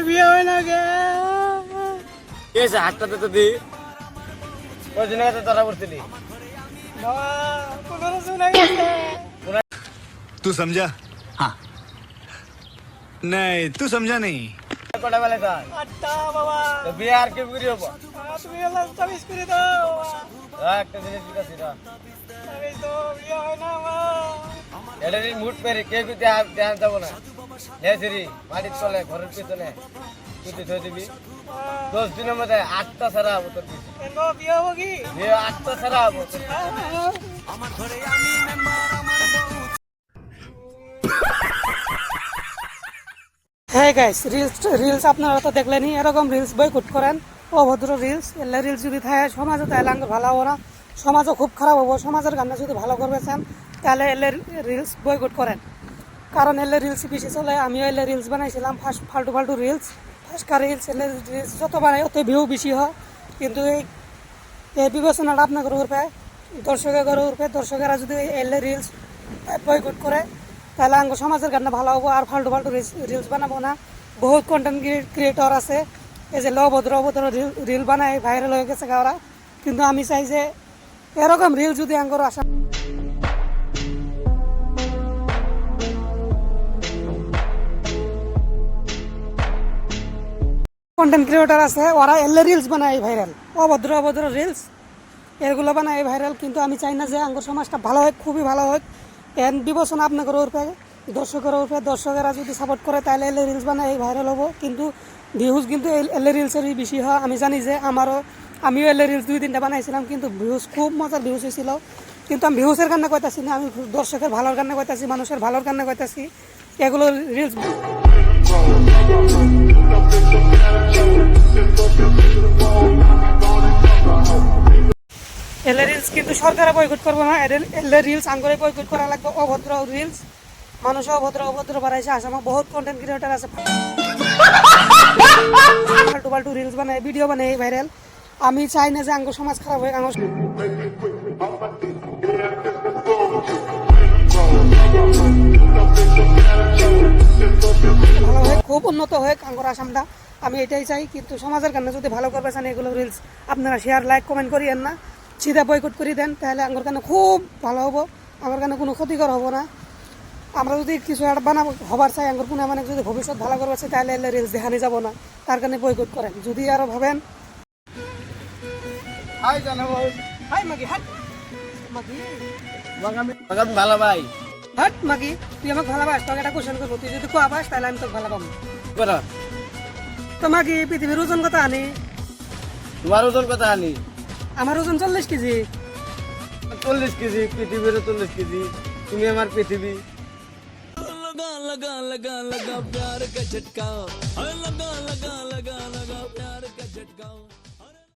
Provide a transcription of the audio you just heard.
বিয়ে হয় না গে হাতটাতে তো দি ওই দিন ধরা পড়ছিলি तू समझा हाँ नहीं तू समझा नहीं কটা বেলা তাই আটটা বাবা বিয়ে আর কি বুড়ি হবো তুমি এলাম তাবিজ করে দাও একটা জিনিস দিতেছি না তাবিজ তো বিয়ে হয় না এটা মুট পেরে কে কুতে ধ্যান যাবো না লেসিরি মাটির তলে ঘরের পিছনে কুতে ধরে দিবি 10 দিনের মধ্যে 8টা ছাড়া হবো তোর বিয়ে হবো কি বিয়ে 8টা ছাড়া হবো হ্যাঁ গাইস রিলস আপনারা তো দেখলেনই এরকম রিলস বয়কট করেন অভদ্র রিলস এলে রিলস যদি থাকে সমাজে তাহলে আঙ্গুর ভালো হবো না সমাজও খুব খারাপ হবো সমাজের গানটা যদি ভালো করবে চান তাহলে এলে রিলস বয়কট করেন কারণ এলে রিলস বেশি চলে আমিও এলে রিলস বানাইছিলাম ফালতু রিলস ফাঁসকা রিলস এলে রিলস যত বানাই অত ভিউ বেশি হয় কিন্তু এই বিবেচনাটা আপনাদের উপরে দর্শকের উপরে দর্শকেরা যদি এলে রিলস বয়কট করে তাহলে আঙ্গ সমাজের গানটা ভালো হবো আর ফালতু রিলস বানাবো না বহুত কন্টেন্ট ক্রিয়েটর আছে এই যে অভদ্র রিল বানায় ভাইরাল হয়ে গেছে ওরা কিন্তু আমি চাই যে এরকম রিল যদি আঙ্গর আসা কন্টেন্ট ক্রিয়েটর আছে ওরা এলে রিলস বানায় ভাইরাল অভদ্র রিলস এগুলো বানায় ভাইরাল কিন্তু আমি চাই না যে আঙ্গর সমাজটা ভালো হয় খুবই ভালো হয় এন বিবেচনা আপনাদের উপরে দর্শকের উপরে দর্শকেরা যদি সাপোর্ট করে তাহলে এলে রিলস বানায় ভাইরাল হবো কিন্তু ভিউজ কিন্তু এলে রিলসেরই বেশি হয় আমি জানি যে আমিও এলে রিলস 2-3টা বানাইছিলাম কিন্তু ভিউজ খুব মজার ভিউজ হয়েছিল কিন্তু আমি ভিউজের কারণে কইতাছি না আমি দর্শকের ভালোর কারণে কইতাছি মানুষের ভালোর কারণে কইতাছি এগুলো রিলস এলে রিলস কিন্তু সরকারে বয়কট করবো না এলে রিলস আঙ্গরে বয়কট করা লাগবে অভদ্র রিলস মানুষ অভদ্র বানাইছে আসামে বহুত কন্টেন্ট ক্রিয়েটর আছে ফালতু রিলস বানায় ভিডিও বানায় ভাইরাল আমি চাই না যে আঙ্গ সমাজ খারাপ হয় ভালো হয় খুব উন্নত হয় আঙ্গর আসামটা আমি এটাই চাই কিন্তু সমাজের কারণে যদি ভালো করবে চান এগুলো রিলস আপনারা শেয়ার লাইক কমেন্ট করিয়েন না সিধা বয়কট করে দেন তাহলে আঙ্গর কারণে খুব ভালো হবো আমার কারণে কোনো ক্ষতিকর হবো না আমরা যদি কিছু একটা বানাবো হবার চাই আঙ্গুর কোনো মানে যদি ভবিষ্যৎ ভালো করবে চাই তাহলে এলে রিলস দেখানি যাব না তার কারণে বয়কট করেন যদি আরো ভাবেন হাই জানাবো হাই মাগি হাট মাগি মাগামি ভালো ভাই হাট মাগি তুই আমাকে ভালোবাস তোকে একটা কোশ্চেন করবো তুই যদি কোয়াবাস তাহলে আমি তোকে ভালো পাবো করো তো মাগি পৃথিবীর ওজন কত আনি তোমার ওজন কত আনি আমার ওজন 40 কেজি 40 কেজি পৃথিবীর 40 কেজি তুমি আমার পৃথিবী लगा लगा लगा प्यार का झटका लगा लगा लगा लगा प्यार का झटका